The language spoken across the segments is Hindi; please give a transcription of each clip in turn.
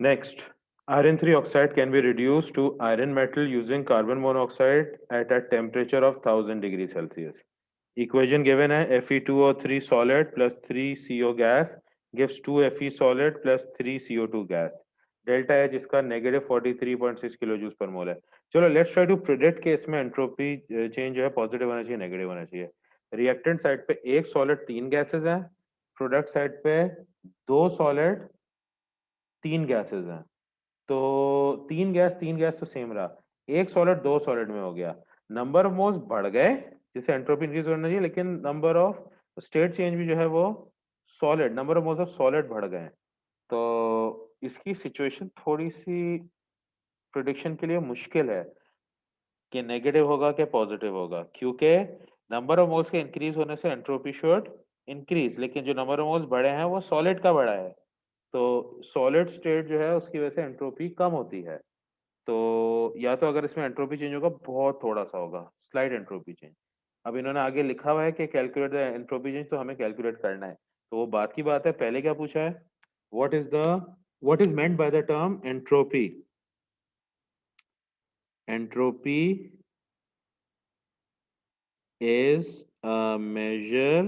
Next, iron 3 oxide can be reduced to iron metal using carbon monoxide at a temperature of 1000 degrees Celsius. Equation given है Fe2O3 solid plus 3CO gas gives 2Fe solid plus 3CO2 gas. Delta H इसका नेगेटिव 43.6 किलो जूल पर मोल है. चलो लेट्स ट्राई टू प्रिडिक्ट कि इसमें एंट्रोपी चेंज जो है पॉजिटिव होना चाहिए नेगेटिव होना चाहिए. रिएक्टेंट साइड पे एक सॉलिड तीन गैसेस हैं, प्रोडक्ट साइड पे दो सॉलिड तीन गैसेस हैं. तो तीन गैस तो सेम रहा, एक सॉलिड दो सॉलिड में हो गया. नंबर ऑफ मोल्स बढ़ गए जिससे एंट्रोपी इंक्रीज होना चाहिए, लेकिन नंबर ऑफ स्टेट चेंज भी जो है वो solid number of moles of solid बढ़ गए. तो इसकी सिचुएशन थोड़ी सी प्रिडिक्शन के लिए मुश्किल है कि नेगेटिव होगा कि पॉजिटिव होगा, क्योंकि नंबर ऑफ मोल्स के इंक्रीज होने से एंट्रोपी शुड इंक्रीज, लेकिन जो नंबर ऑफ मोल्स बढ़े हैं वो सॉलिड का बढ़ा है. तो सॉलिड स्टेट जो है उसकी वजह से एंट्रोपी कम होती है. तो या तो अगर इसमें एंट्रोपी चेंज होगा बहुत थोड़ा सा होगा, स्लाइड एंट्रोपी चेंज. अब इन्होंने आगे लिखा हुआ है कि कैलकुलेट द एंट्रोपी चेंज, तो हमें कैलकुलेट करना है. तो वो बात की बात है, पहले क्या पूछा है, what is the what is meant by the term entropy. Entropy is a measure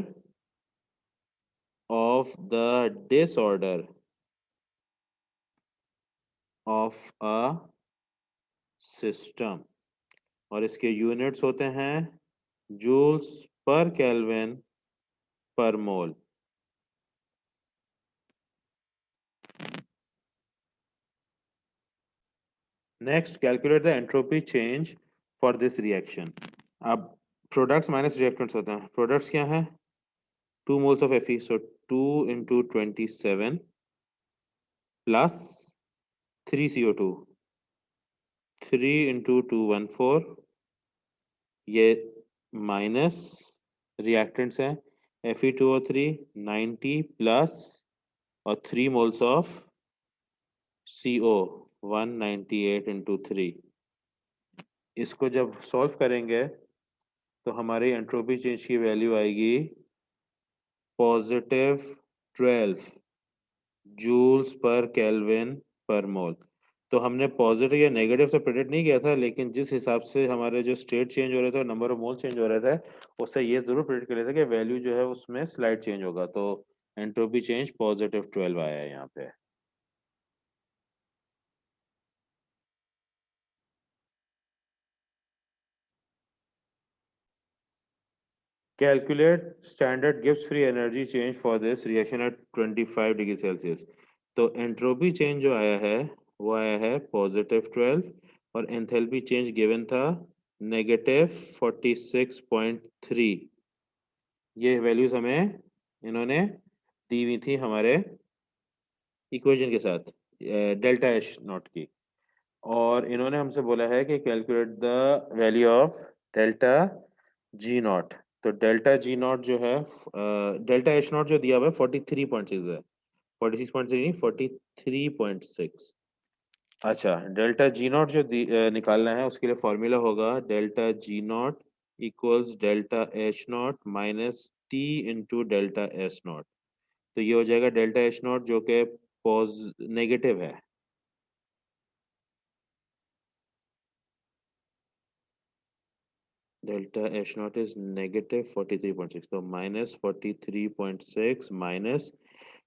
of the disorder of a system और इसके यूनिट्स होते हैं जूल्स पर केल्विन पर mole. Next, calculate the entropy change for this reaction. अब प्रोडक्ट्स माइनस रिएक्टेंट्स होते हैं. प्रोडक्ट्स क्या हैं, 2 moles of Fe, so 2 into 27 plus 3CO2, 3 into 214, ये माइनस रिएक्टेंट्स हैं Fe2O3 90 प्लस और 3 मोल्स ऑफ CO 198 इंटू 3. इसको जब सॉल्व करेंगे तो हमारी एंट्रोपी चेंज की वैल्यू आएगी पॉजिटिव 12 जूल्स पर केल्विन पर मोल. तो हमने पॉजिटिव या नेगेटिव से प्रेडिक्ट नहीं किया था, लेकिन जिस हिसाब से हमारे जो स्टेट चेंज हो रहे थे और नंबर ऑफ मोल चेंज हो रहे थे, उससे ये जरूर प्रेडिक्ट कर लिया था कि वैल्यू जो है उसमें स्लाइड चेंज होगा. तो एंट्रोपी चेंज पॉजिटिव 12 आया है यहाँ पे. Calculate standard Gibbs free energy change for this reaction at 25 degree Celsius. तो एंट्रोपी चेंज जो आया है वो आया है पॉजिटिव 12 और एंथैल्पी चेंज गिवन था नेगेटिव 46.3. ये वैल्यूज हमें इन्होंने दी हुई थी हमारे इक्वेशन के साथ डेल्टा एच नॉट की. और इन्होंने हमसे बोला है कि calculate the value of delta G not. तो डेल्टा जी नॉट जो है डेल्टा एच नॉट जो दिया हुआ है 43.6 है, 46.3 नहीं 43.6. अच्छा, डेल्टा जी नॉट जो निकालना है उसके लिए फॉर्मूला होगा delta G not equals delta H not minus T into delta S not. तो ये हो जाएगा डेल्टा एच नॉट जो कि नेगेटिव है. Delta H not is negative 43.6, तो minus 43.6 minus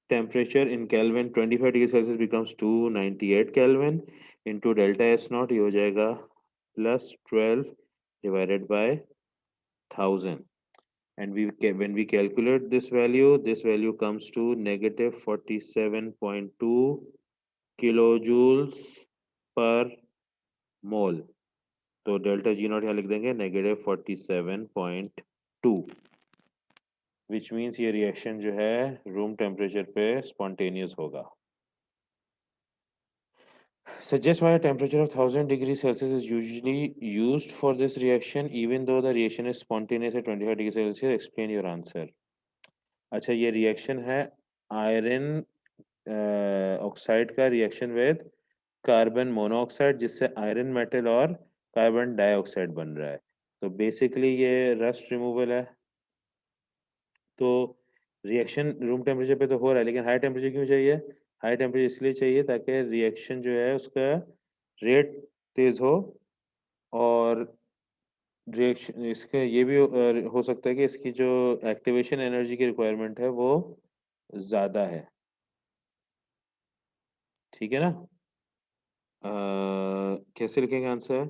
temperature in kelvin 25 degree Celsius becomes 298 kelvin into delta H not, ये हो जाएगा plus 12 divided by 1000. And when we calculate this value comes to negative 47.2 kilojoules per mole. तो डेल्टा जी नॉट यहाँ लिख देंगे नेगेटिव 47.2, विच मीन्स ये रिएक्शन जो है रूम टेम्परेचर पे स्पॉन्टेनियस होगा. Suggest why a temperature of 1000 degrees Celsius is usually used for this reaction even though the reaction is spontaneous at 25 degrees Celsius. Explain your answer. अच्छा, ये रिएक्शन है आयरन ऑक्साइड का रिएक्शन विद कार्बन मोनोऑक्साइड, जिससे आयरन मेटल और कार्बन डाइऑक्साइड बन रहा है. तो बेसिकली ये रस्ट रिमूवल है. तो रिएक्शन रूम टेम्परेचर पे तो हो रहा है, लेकिन हाई टेम्परेचर क्यों चाहिए, हाई टेम्परेचर इसलिए चाहिए ताकि रिएक्शन जो है उसका रेट तेज़ हो, और रिएक्शन इसका ये भी हो सकता है कि इसकी जो एक्टिवेशन एनर्जी की रिक्वायरमेंट है वो ज़्यादा है। ठीक है ना? कैसे लिखेंगे answer?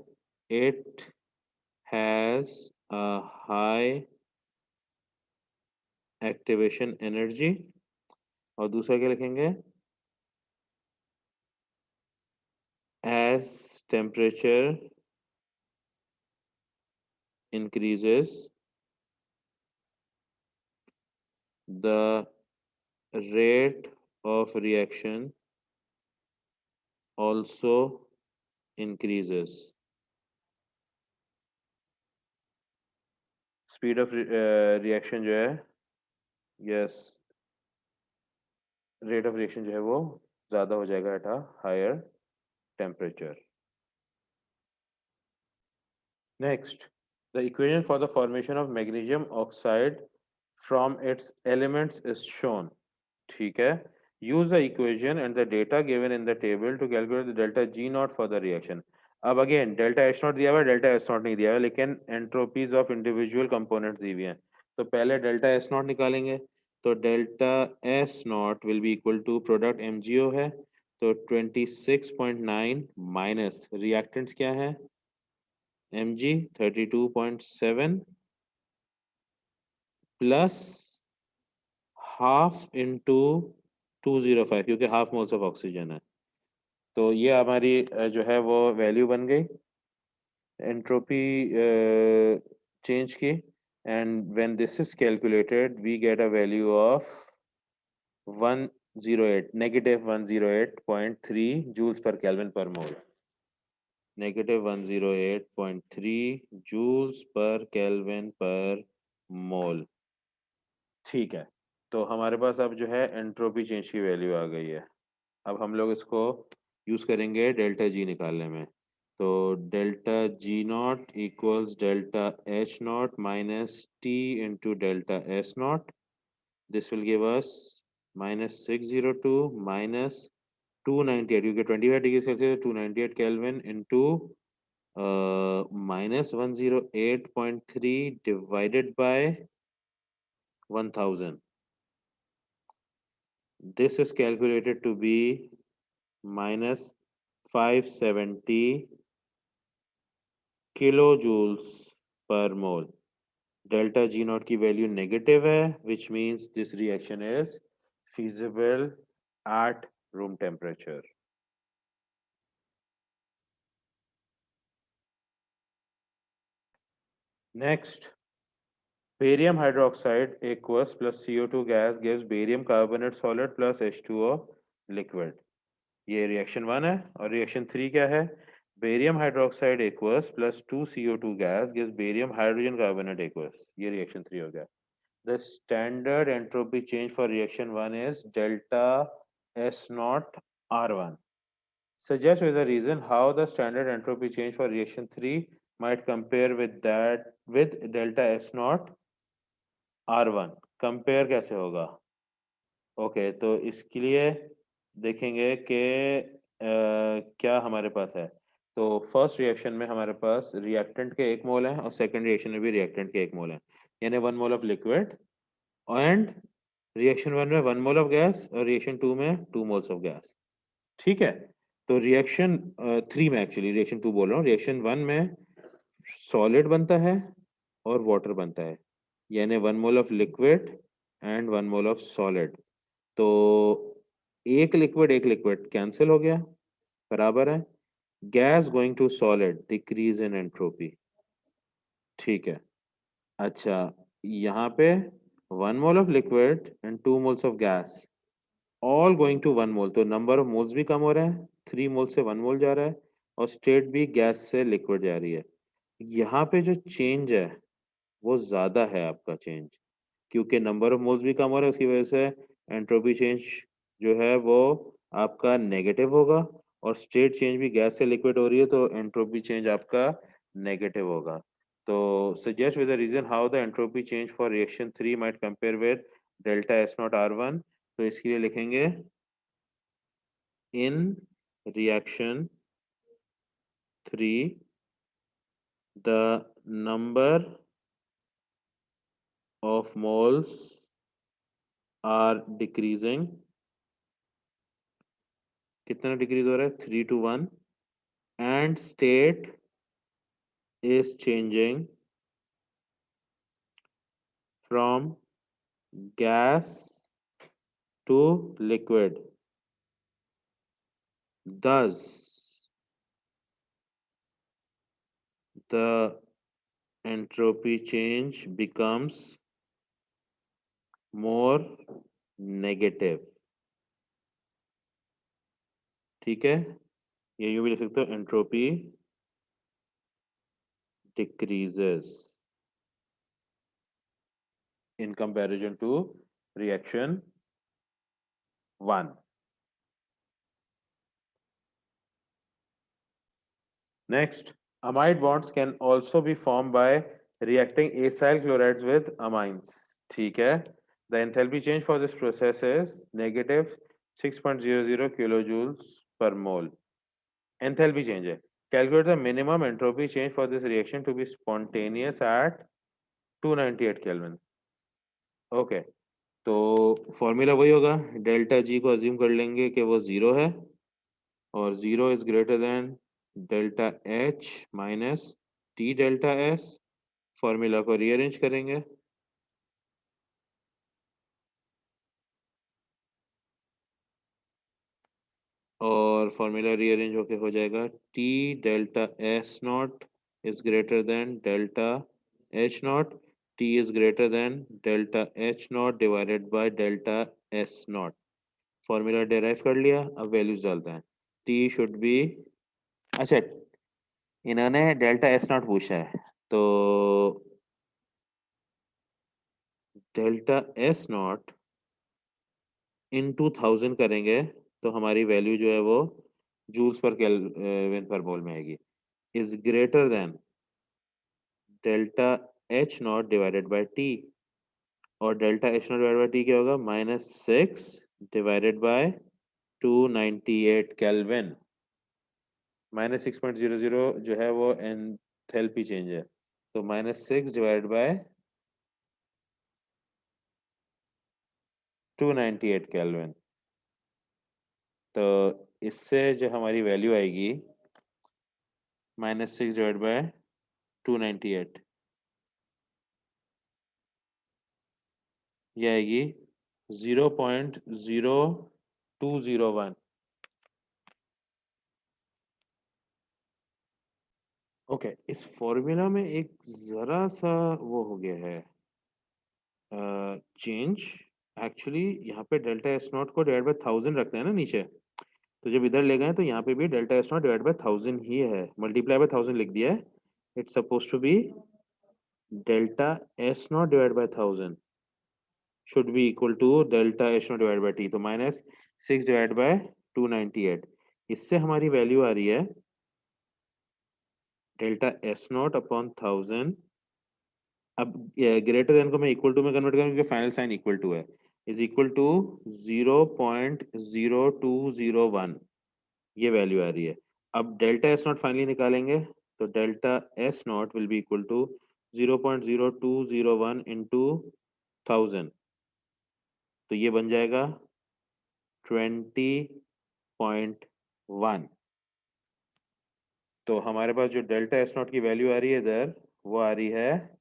It has a high activation energy, और दूसरा क्या लिखेंगे? As temperature increases, the rate of reaction also increases. Speed of reaction जो है, yes, rate of reaction जो है वो ज़्यादा हो जाएगा at a higher temperature. Next, the equation for the formation of magnesium oxide from its elements is shown. ठीक है? Use the equation and the data given in the table to calculate the delta G naught for the reaction. अब again delta H naught दिया हुआ है, delta S naught नहीं दिया हुआ है, लेकिन एंट्रोपीज ऑफ इंडिविजुअल कंपोनेंट्स दी हुई हैं। तो पहले डेल्टा एस नॉट निकालेंगे, तो delta S naught will be equal to product MgO है, तो 26.9 माइनस रिएक्टेंट्स क्या है, mg 32.7 प्लस हाफ इंटू 205, क्योंकि हाफ मोल्स ऑफ ऑक्सीजन है। तो ये हमारी जो है वो वैल्यू बन गई एंट्रोपी चेंज की, and when this is calculated we get a value of 108 negative 108.3 joules पर केल्विन पर मोल, नेगेटिव 108.3 जूल्स पर केल्विन पर मोल। ठीक है, तो हमारे पास अब जो है एंट्रोपी चेंज की वैल्यू आ गई है। अब हम लोग इसको यूज़ करेंगे डेल्टा जी निकालने में। तो delta G not equals delta H not minus T into delta S not, this will give us -602 minus 298, क्योंकि 25 degree Celsius 298 kelvin into -108.3 divided by 1000. This is calculated to be minus 570 kilojoules per mole. Delta G naught की वैल्यू नेगेटिव है, which means this reaction is feasible at room temperature. Next, barium hydroxide aqueous plus CO2 gas gives barium carbonate solid plus H2O liquid. ये रिएक्शन 1 है, और रिएक्शन 3 क्या है? Barium hydroxide aqueous plus 2CO2 gas gives barium hydrogen carbonate aqueous. ये रिएक्शन 3 हो गया। The standard entropy change for reaction 1 is delta S naught R1. Suggest with a reason how the standard entropy change for reaction 3 might compare with that with delta S naught R1. Compare कैसे होगा? ओके, तो इसके लिए देखेंगे कि क्या हमारे पास है। तो फर्स्ट रिएक्शन में हमारे पास रिएक्टेंट के 1 मोल है, और सेकंड रिएक्शन में भी रिएक्टेंट के 1 मोल है, यानी 1 mole of liquid, and reaction 1 में 1 मोल ऑफ गैस, और रिएक्शन 2 में 2 मोल्स ऑफ गैस। ठीक है, तो रिएक्शन 3 में, एक्चुअली रिएक्शन 2 बोल रहा हूँ, रिएक्शन 1 में सॉलिड बनता है और वाटर बनता है, यानी 1 mole of liquid and 1 mole of solid. तो एक लिक्विड कैंसिल हो गया, बराबर है gas going to solid decrease in entropy. ठीक है, अच्छा, यहाँ पे 1 mole of liquid and 2 moles of gas all going to 1 mole, तो नंबर ऑफ मोल्स भी कम हो रहा है, 3 मोल से 1 मोल जा रहा है, और स्टेट भी गैस से लिक्विड जा रही है। यहाँ पे जो चेंज है वो ज्यादा है आपका चेंज, क्योंकि नंबर ऑफ मोल्स भी कम हो रहा है, उसकी वजह से एंट्रोपी चेंज जो है वो आपका नेगेटिव होगा, और स्टेट चेंज भी गैस से लिक्विड हो रही है, तो एंट्रोपी चेंज आपका नेगेटिव होगा। तो suggest with the reason how the entropy change for reaction 3 might compare with delta S naught R1, तो इसके लिए लिखेंगे in reaction 3 the number of moles are decreasing. कितना डिक्रीज हो रहा है? 3 to 1 and state is changing from gas to liquid. Thus, the entropy change becomes more negative. ठीक है, ये यूं भी लिख सकते हो, entropy decreases in comparison to reaction 1. Next, amide bonds can also be formed by reacting acyl chlorides with amines. ठीक है, the enthalpy change for this process is negative 6.00 kilojoules per mole. Enthalpy change है. Calculate the minimum entropy change for this reaction to be spontaneous at 298 Kelvin. Okay, तो फॉर्मूला वही होगा, डेल्टा जी को अज्यूम कर लेंगे कि वो 0 है और 0 is greater than delta H minus T delta S. Formula को रीअरेंज करेंगे. और फॉर्मूला रीअरेंज होके हो जाएगा T delta S naught is greater than delta H not. T is greater than delta H not divided by delta S not. Formula derive कर लिया, अब वैल्यूज डालते हैं. टी शुड बी, अच्छा इन्होंने डेल्टा एस नॉट पूछा है तो डेल्टा एस नॉट इन 2000 करेंगे तो हमारी वैल्यू जो है वो जूल्स पर केल्विन पर मोल में आएगी. Is greater than delta H not divided by T. और delta H not divided by T क्या होगा? -6 डिवाइडेड बाय 298 केल्विन. -6.00 जो है वो एंथैल्पी चेंज है, तो -6 डिवाइडेड बाय 298 केल्विन. तो इससे जो हमारी वैल्यू आएगी -6 डिवाइड बाय 298, ये आएगी 0.0201. ओके, इस फॉर्मूला में एक जरा सा वो हो गया है चेंज. एक्चुअली यहाँ पे डेल्टा एस नॉट को डिवाइड बाय 1000 रखते हैं ना नीचे, तो जब इधर ले गए तो यहाँ पे भी delta S naught divide by 1000 ही है, मल्टीप्लाई बाय 1000 लिख दिया है. It's suppose to be delta S naught divide by 1000 should be equal to delta H naught divided by T. तो -6 divided by 298. इससे हमारी वैल्यू आ रही है डेल्टा S नॉट अपॉन 1000. अब ग्रेटर देन को मैं इक्वल टू में कन्वर्ट करूँ क्योंकि फाइनल साइन इक्वल टू है, इज इक्वल टू 0.0201. ये वैल्यू आ रही है. अब डेल्टा एस नॉट फाइनली निकालेंगे तो delta S naught will be equal to 0.0201 into 1000, तो ये बन जाएगा 20.1. तो हमारे पास जो डेल्टा एस नॉट की वैल्यू आ रही है इधर, वो आ रही है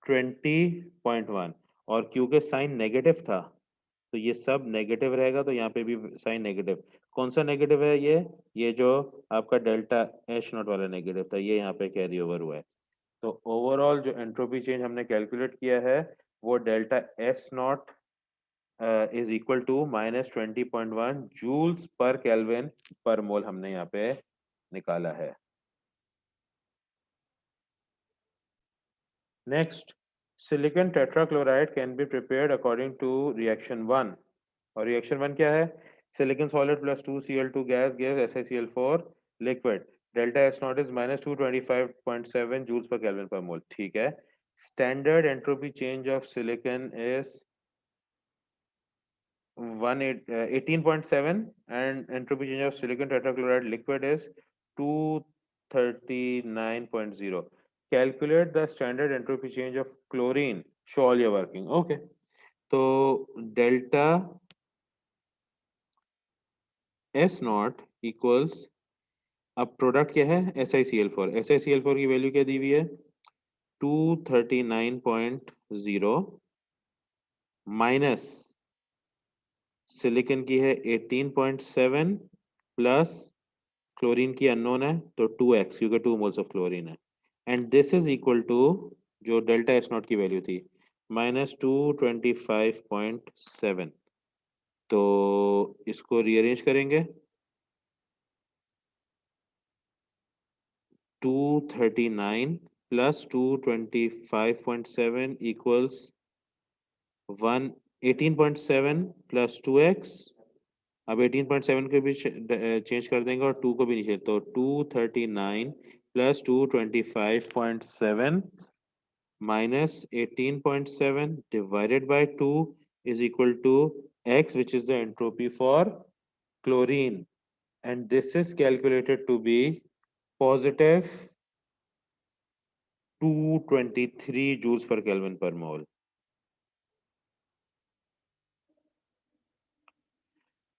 20.1. और क्योंकि साइन नेगेटिव था तो ये सब नेगेटिव रहेगा, तो यहाँ पे भी साइन नेगेटिव. कौन सा नेगेटिव है? ये जो आपका डेल्टा एच नॉट वाला नेगेटिव था, ये यहाँ पे कैरी ओवर हुआ है. तो ओवरऑल जो एंट्रोपी चेंज हमने कैलकुलेट किया है वो delta S naught is equal to -20.1 joules पर केल्विन पर मोल हमने यहाँ पे निकाला है. Next, silicon tetrachloride can be prepared according to reaction 1. और रिएक्शन 1 क्या है? Silicon solid plus 2Cl2 gas gives SiCl4 liquid. Delta S naught is -225.7 joules पर केल्विन पर मोल. ठीक है. Standard entropy change of silicon is 18.7 and entropy change of silicon tetrachloride liquid is 239.0. Calculate the standard entropy change of chlorine. Show all your working. Okay. So delta S naught equals, अब प्रोडक्ट क्या है SiCl4. SiCl4 की वैल्यू क्या दी हुई है 239.0 माइनस सिलिकॉन की है 18.7 प्लस क्लोरीन की अननोन है तो 2x क्योंकि 2 मोल्स ऑफ क्लोरीन है and this is equal to जो डेल्टा एस नॉट की वैल्यू थी -225.7. तो इसको रीअरेंज करेंगे 239 प्लस 225.7 इक्वल्स 18.7 प्लस 2x. अब 18.7 को भी चेंज कर देंगे और 2 को भी नीचे तो 239 plus 225.7 minus 18.7 divided by 2 is equal to x, which is the entropy for chlorine, and this is calculated to be positive 223 joules per Kelvin per mole.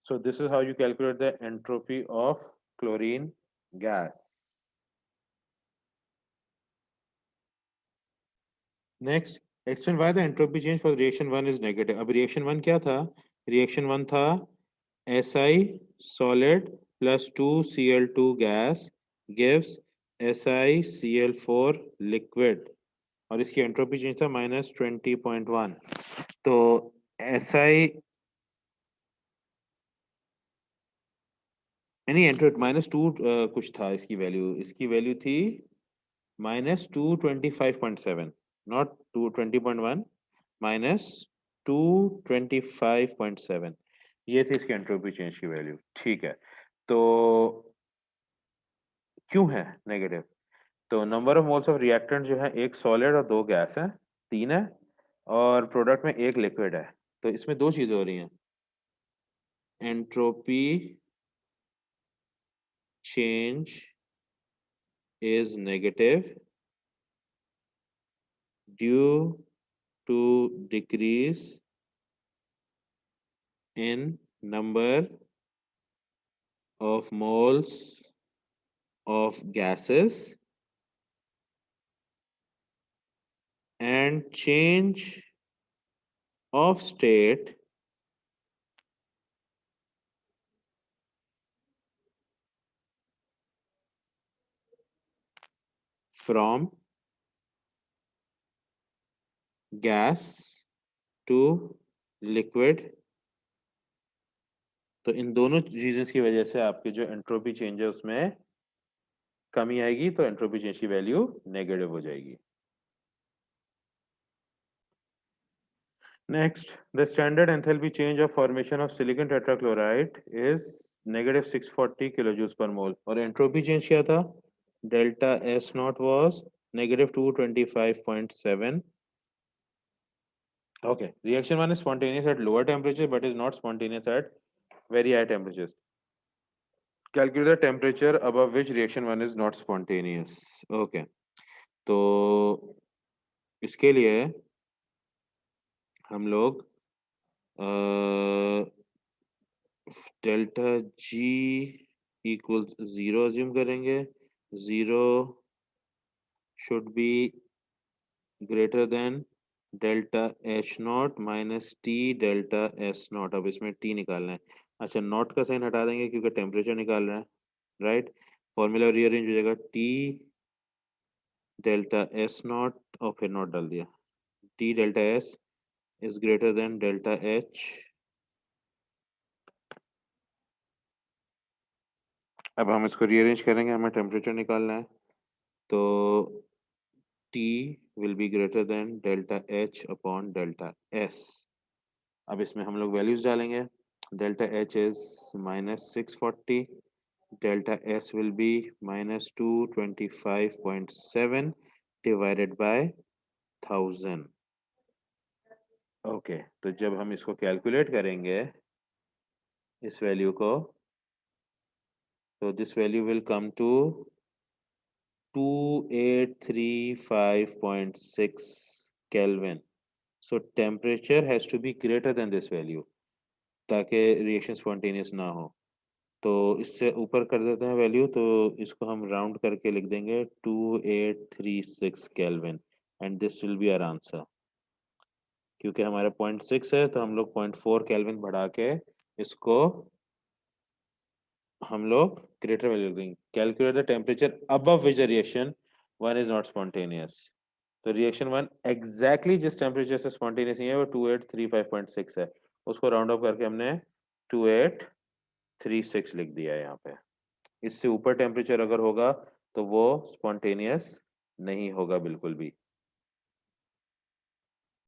So this is how you calculate the entropy of chlorine gas. Next, explain why the entropy change for reaction 1 is negative. अब reaction 1 क्या था? Reaction 1 था Si solid plus 2Cl2 gas gives SiCl4 liquid और इसकी एंट्रोपी चेंज था -20.1. तो Si नहीं एंट्रोपी -2 कुछ था इसकी वैल्यू थी -225.7 नॉट 220.1 -225.7 ये थी इसकी एंट्रोपी चेंज की वैल्यू. ठीक है तो क्यों है नेगेटिव तो number of moles of reactant जो है एक सॉलिड और दो गैस है 3 है और प्रोडक्ट में एक लिक्विड है तो इसमें दो चीजें हो रही हैं entropy change is negative due to decrease in number of moles of gases and change of state from gas to liquid. तो इन दोनों रीजंस की वजह से आपके जो एंट्रोपी चेंज है उसमें कमी आएगी तो एंट्रोपी चेंज की वैल्यू नेगेटिव हो जाएगी. Next, the standard enthalpy change of formation of silicon tetrachloride is -640 kilojoules per mole. और entropy change क्या था? Delta S naught was -225.7. Okay, reaction 1 is spontaneous at lower temperature but is not spontaneous at very high temperatures. Calculate the temperature above which reaction 1 is not spontaneous. Okay, तो इसके लिए हम लोग डेल्टा जी इक्वल्स 0 अज्यूम करेंगे 0 should be greater than delta H not minus T delta S not. अब इसमें टी निकालना है. अच्छा नॉट का साइन हटा देंगे क्योंकि टेम्परेचर निकाल रहा है राइट. फॉर्मूला रीअरेंज हो जाएगा टी डेल्टा एस नॉट और फिर नॉट डाल दिया T delta S is greater than delta H. अब हम इसको रीअरेंज करेंगे हमें टेम्परेचर निकालना है तो T will be greater than delta H upon delta S. अब इसमें हम लोग वैल्यूज डालेंगे delta H is -640 delta S will be -225.7 divided by 1000. Okay तो जब हम इसको कैलकुलेट करेंगे इस वैल्यू को, तो this value will come to 2835.6 Kelvin. So temperature has to be greater than this value ताकि रिएक्शन स्पॉन्टेनियस ना हो। तो इससे ऊपर कर देते हैं वैल्यू, तो इसको हम राउंड करके लिख देंगे 2836 kelvin and this will be our answer. क्योंकि हमारा 0.6 है तो हम लोग 0.4 केल्विन बढ़ा के इसको हम लोग ग्रेटर वैल्यू लिख देंगे। Calculate the temperature above which reaction one is not spontaneous. तो रिएक्शन वन एग्जैक्टली जिस टेम्परेचर से स्पॉन्टेनियस नहीं है वो 2835.6 है, उसको राउंड अप करके हमने 2836 लिख दिया है यहाँ पे। इससे ऊपर टेम्परेचर अगर होगा तो वो स्पॉन्टेनियस नहीं होगा बिल्कुल भी।